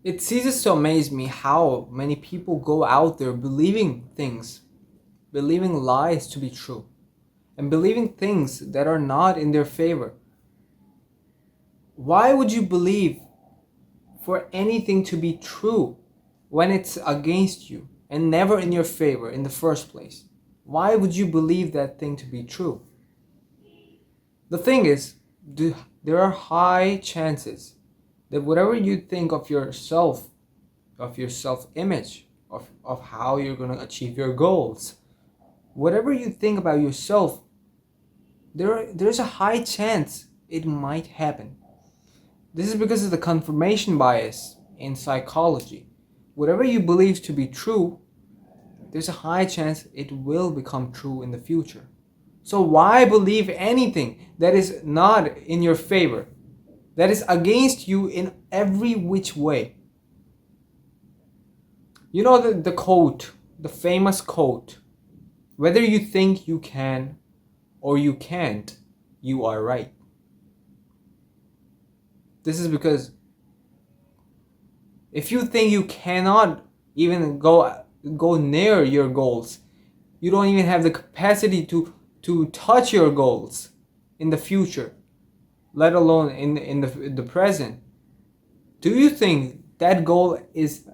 It ceases to amaze me how many people go out there believing things, believing lies to be true, and believing things that are not in their favor. Why would you believe for anything to be true when it's against you and never in your favor in the first place? Why would you believe that thing to be true? The thing is, there are high chances that whatever you think of your self image, of how you're going to achieve your goals, whatever you think about yourself, there's a high chance it might happen. This is because of the confirmation bias in psychology. Whatever you believe to be true, there's a high chance it will become true in the future. So why believe anything that is not in your favor, that is against you in every which way? You know the quote, the famous quote, whether you think you can or you can't, you are right. This is because if you think you cannot even go near your goals, you don't even have the capacity to touch your goals in the future, let alone in the present. Do you think that goal is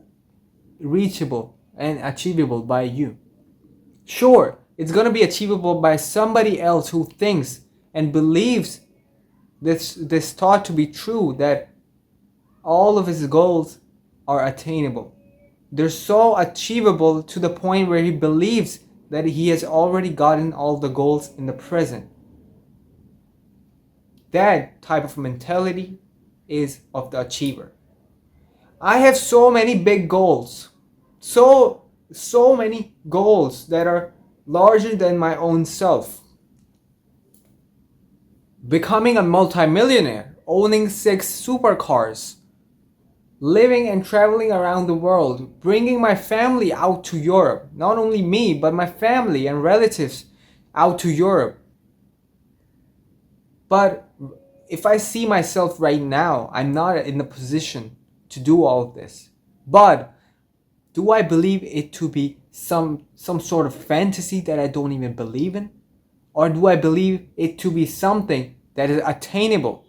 reachable and achievable by you? Sure, it's going to be achievable by somebody else who thinks and believes this thought to be true, that all of his goals are attainable. They're so achievable to the point where he believes that he has already gotten all the goals in the present. That type of mentality is of the achiever. I have so many big goals. So many goals that are larger than my own self. Becoming a multimillionaire, owning 6 supercars, living and traveling around the world, bringing my family out to Europe. Not only me, but my family and relatives out to Europe. But if I see myself right now, I'm not in the position to do all of this. But do I believe it to be some sort of fantasy that I don't even believe in? Or do I believe it to be something that is attainable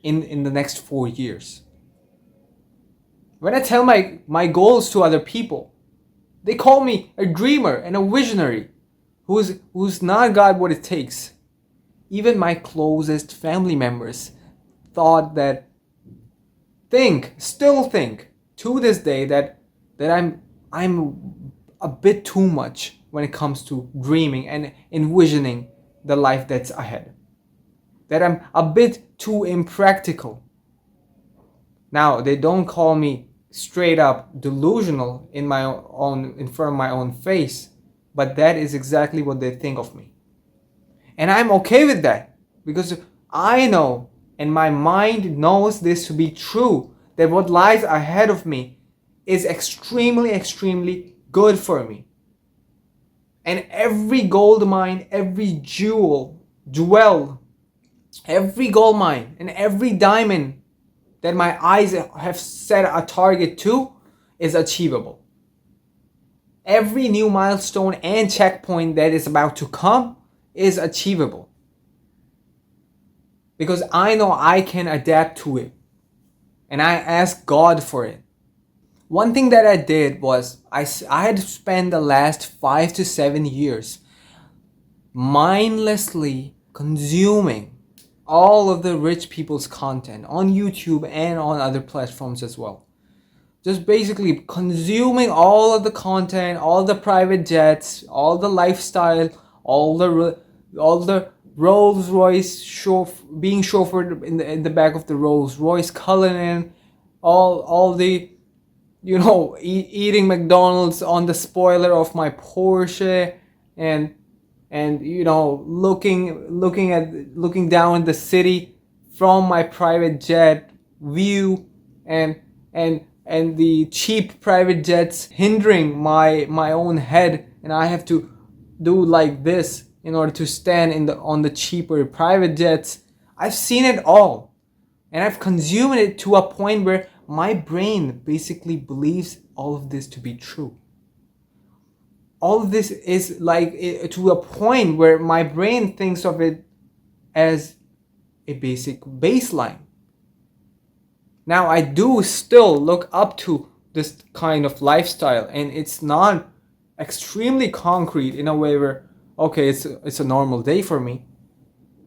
in the next 4 years? When I tell my goals to other people, they call me a dreamer and a visionary who's not got what it takes. Even my closest family members thought still think to this day that I'm a bit too much when it comes to dreaming and envisioning the life that's ahead. That I'm a bit too impractical. Now, they don't call me straight up delusional in front of my own face, but that is exactly what they think of me. And I'm okay with that, because I know, and my mind knows this to be true, that what lies ahead of me is extremely, extremely good for me. And every gold mine, every jewel, every gold mine, and every diamond that my eyes have set a target to is achievable. Every new milestone and checkpoint that is about to come is achievable. Because I know I can adapt to it. And I ask God for it. One thing that I did was I had spent the last 5 to 7 years mindlessly consuming all of the rich people's content on YouTube and on other platforms as well. Just basically consuming all of the content, all the private jets, all the lifestyle, all the Rolls Royce being chauffeured in the back of the Rolls Royce Cullinan, all the eating McDonald's on the spoiler of my Porsche, and looking down the city from my private jet view, and the cheap private jets hindering my own head, and I have to do like this in order to stand on the cheaper private jets. I've seen it all, and I've consumed it to a point where my brain basically believes all of this to be true. All of this is like to a point where my brain thinks of it as a basic baseline. Now, I do still look up to this kind of lifestyle, and it's not extremely concrete in a way where, okay, it's a normal day for me.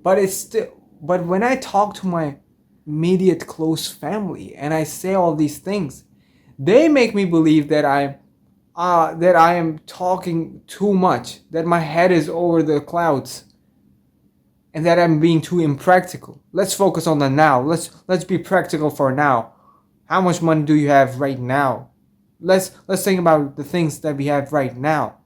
But it's still, but when I talk to my immediate close family and I say all these things, they make me believe that I am talking too much, that my head is over the clouds, and that I'm being too impractical. Let's focus on the now. Let's be practical for now. How much money do you have right now? Let's think about the things that we have right now.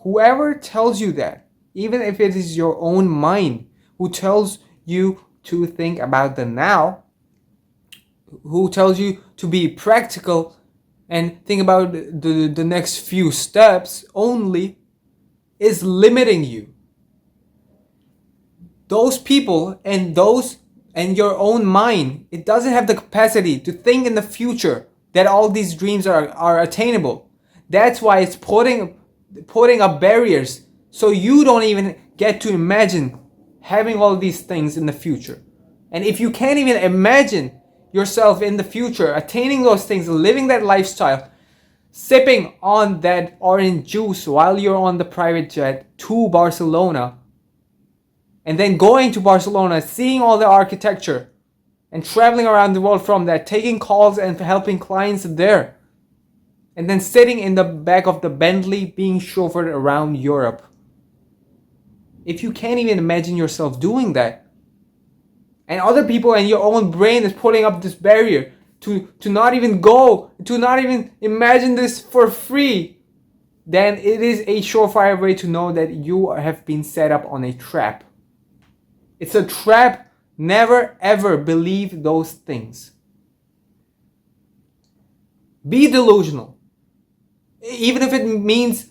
Whoever tells you that, even if it is your own mind who tells you to think about the now, who tells you to be practical and think about the next few steps only, is limiting you. Those people and your own mind, it doesn't have the capacity to think in the future that all these dreams are attainable. That's why it's putting up barriers so you don't even get to imagine having all these things in the future. And if you can't even imagine yourself in the future attaining those things, living that lifestyle, sipping on that orange juice while you're on the private jet to Barcelona, and then going to Barcelona, seeing all the architecture, and traveling around the world from that, taking calls and helping clients there, and then sitting in the back of the Bentley being chauffeured around Europe. If you can't even imagine yourself doing that, and other people and your own brain is putting up this barrier to not even go, to not even imagine this for free, then it is a surefire way to know that you have been set up on a trap. It's a trap. Never ever believe those things. Be delusional. Even if it means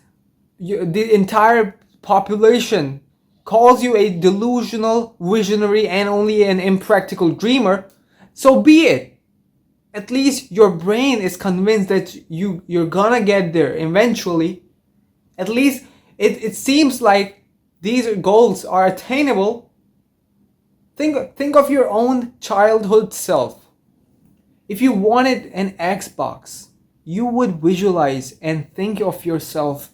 the entire population calls you a delusional, visionary, and only an impractical dreamer, so be it. At least your brain is convinced that you're gonna get there eventually. At least it seems like these goals are attainable. Think of your own childhood self. If you wanted an Xbox, you would visualize and think of yourself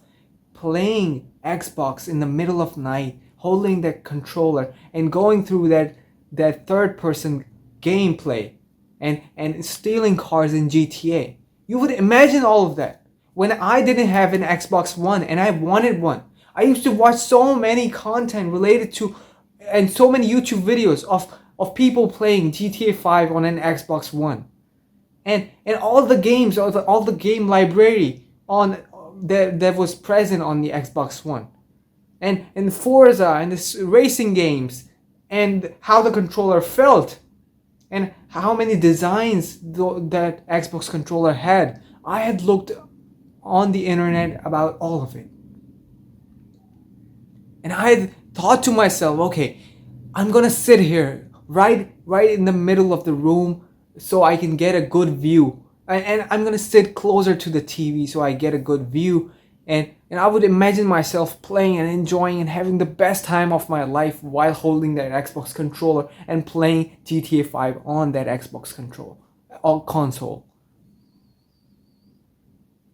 playing Xbox in the middle of night, holding that controller and going through that third person gameplay and stealing cars in GTA. You would imagine all of that. When I didn't have an Xbox One and I wanted one, I used to watch so many content related to and so many YouTube videos of people playing GTA 5 on an Xbox One. And all the games, all the game library on that was present on the Xbox One. And Forza and the racing games and how the controller felt and how many designs that Xbox controller had. I had looked on the internet about all of it. And I had thought to myself, okay, I'm gonna sit here right in the middle of the room so I can get a good view. And I'm gonna sit closer to the TV so I get a good view. And I would imagine myself playing and enjoying and having the best time of my life while holding that Xbox controller and playing GTA 5 on that Xbox console.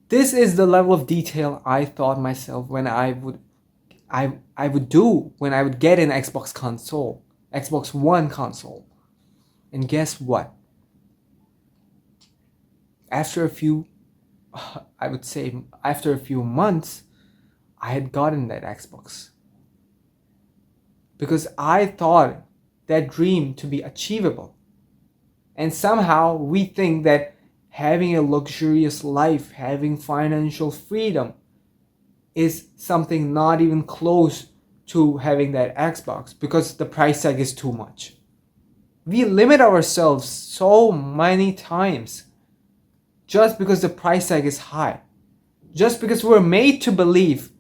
This is the level of detail I thought myself when I would do when I would get an Xbox One console. And guess what? After a few months, I had gotten that Xbox. Because I thought that dream to be achievable. And somehow we think that having a luxurious life, having financial freedom, is something not even close to having that Xbox because the price tag is too much. We limit ourselves so many times just because the price tag is high. Just because we're made to believe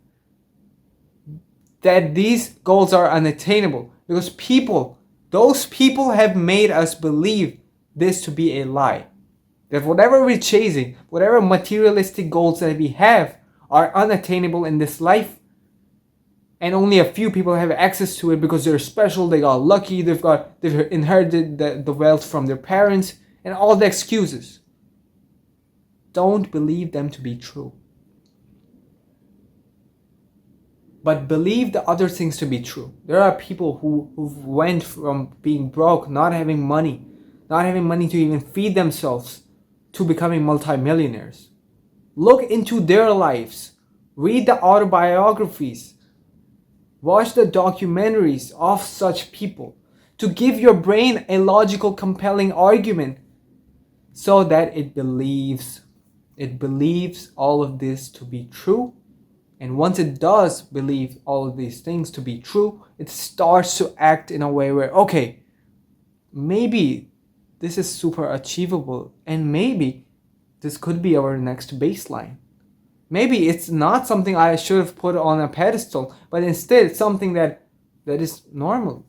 that these goals are unattainable. Because those people have made us believe this to be a lie. That whatever we're chasing, whatever materialistic goals that we have are unattainable in this life, and only a few people have access to it because they're special, they got lucky, they've inherited the wealth from their parents, and all the excuses. Don't believe them to be true. But believe the other things to be true. There are people who went from being broke, not having money to even feed themselves, to becoming multimillionaires. Look into their lives. Read the autobiographies. Watch the documentaries of such people to give your brain a logical, compelling argument so that it believes all of this to be true. And once it does believe all of these things to be true, it starts to act in a way where, okay, maybe this is super achievable, and maybe this could be our next baseline. Maybe it's not something I should have put on a pedestal, but instead it's something that is normal.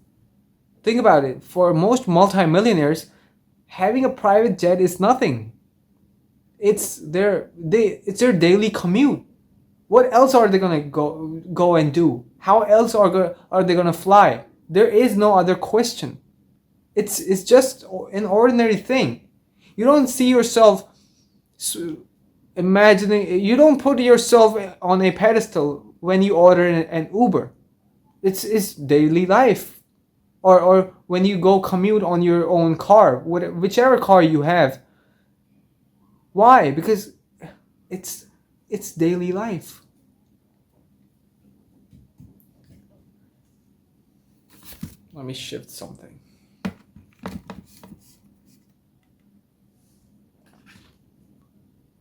Think about it. For most multimillionaires, having a private jet is nothing. It's their daily commute. What else are they gonna go and do? How else are they gonna fly? There is no other question. It's just an ordinary thing. You don't see yourself imagining. You don't put yourself on a pedestal when you order an Uber. It's daily life, or when you go commute on your own car, whichever car you have. Why? Because it's daily life. Let me shift something.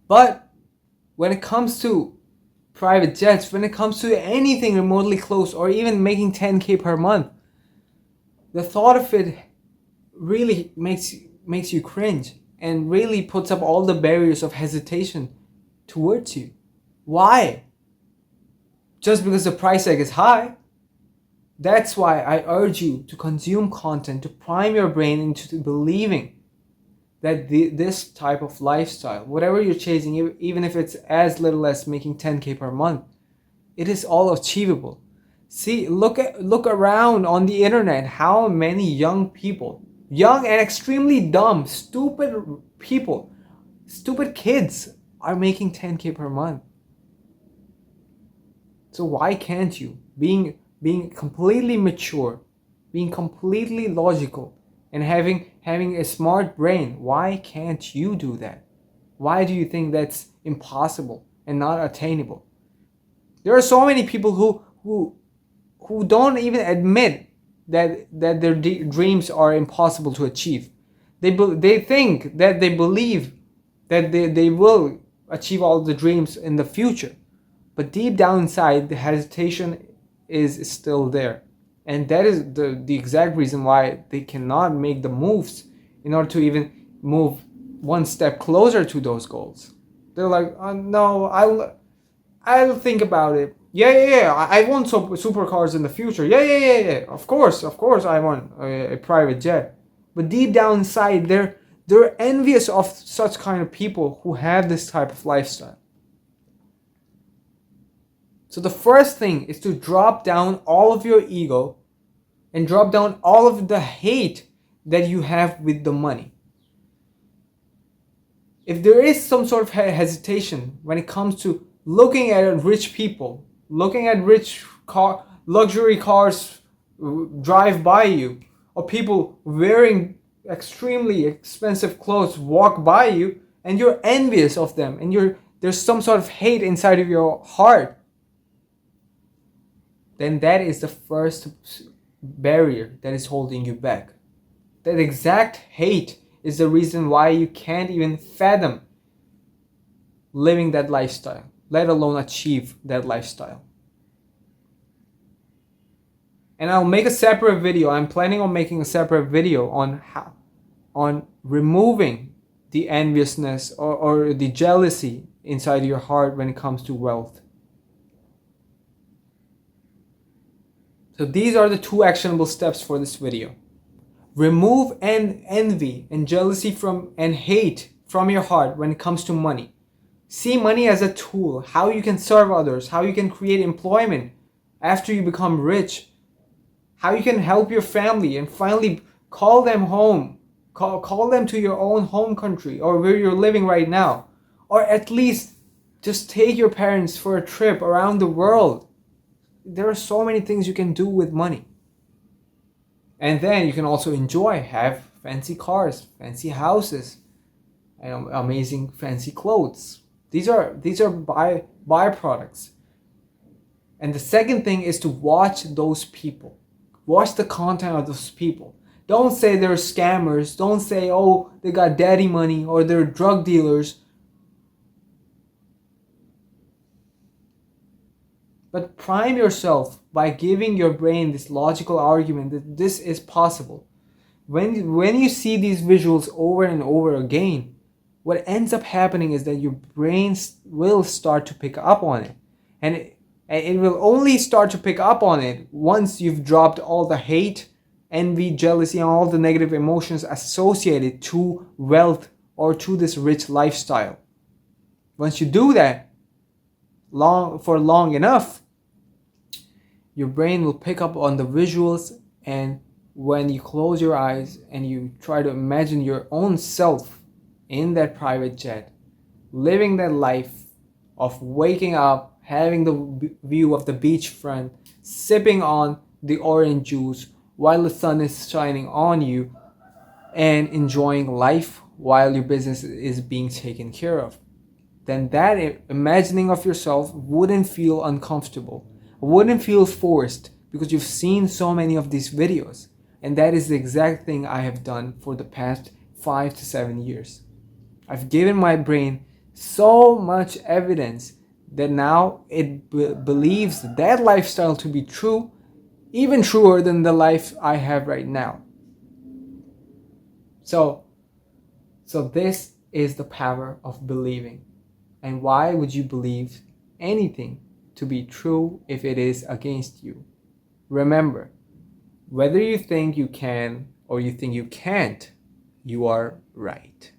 But when it comes to private jets, when it comes to anything remotely close, or even making 10K per month, the thought of it really makes you cringe and really puts up all the barriers of hesitation towards you. Why? Just because the price tag is high? That's why I urge you to consume content, to prime your brain into believing that this type of lifestyle, whatever you're chasing, even if it's as little as making 10K per month, it is all achievable. See, look around on the internet, how many young people, young and extremely dumb, stupid people, stupid kids are making 10K per month. So why can't you, being completely mature, being completely logical, and having a smart brain, why can't you do that? Why do you think that's impossible and not attainable? There are so many people who don't even admit that their dreams are impossible to achieve. They think that they believe that they will achieve all the dreams in the future, but deep down inside, the hesitation is still there. And that is the exact reason why they cannot make the moves in order to even move one step closer to those goals. They're like, no, I'll think about it. Yeah. I want supercars in the future. Yeah. Of course, I want a private jet. But deep down inside, they're envious of such kind of people who have this type of lifestyle. So the first thing is to drop down all of your ego and drop down all of the hate that you have with the money. If there is some sort of hesitation when it comes to looking at rich people, looking at luxury cars drive by you, or people wearing extremely expensive clothes walk by you, and you're envious of them, and there's some sort of hate inside of your heart, then that is the first barrier that is holding you back. That exact hate is the reason why you can't even fathom living that lifestyle, let alone achieve that lifestyle. And I'll make a separate video. I'm planning on making a separate video on removing the enviousness or the jealousy inside your heart when it comes to wealth. So these are the 2 actionable steps for this video. Remove envy and jealousy and hate from your heart when it comes to money. See money as a tool, how you can serve others, how you can create employment after you become rich, how you can help your family and finally call them home, call them to your own home country or where you're living right now, or at least just take your parents for a trip around the world. There are so many things you can do with money. And then you can also have fancy cars, fancy houses, and amazing fancy clothes. These are byproducts. And the second thing is to watch those people. Watch the content of those people. Don't say they're scammers. Don't say, oh, they got daddy money or they're drug dealers. But prime yourself by giving your brain this logical argument that this is possible. When you see these visuals over and over again, what ends up happening is that your brain will start to pick up on it. And it will only start to pick up on it once you've dropped all the hate, envy, jealousy, and all the negative emotions associated to wealth or to this rich lifestyle. Once you do that for long enough, your brain will pick up on the visuals, and when you close your eyes and you try to imagine your own self in that private jet, living that life of waking up, having the view of the beachfront, sipping on the orange juice while the sun is shining on you, and enjoying life while your business is being taken care of, then that imagining of yourself wouldn't feel uncomfortable, wouldn't feel forced, because you've seen so many of these videos. And that is the exact thing I have done for the past 5 to 7 years. I've given my brain so much evidence that now it believes that lifestyle to be true, even truer than the life I have right now. So this is the power of believing. And why would you believe anything to be true if it is against you? Remember, whether you think you can or you think you can't, you are right.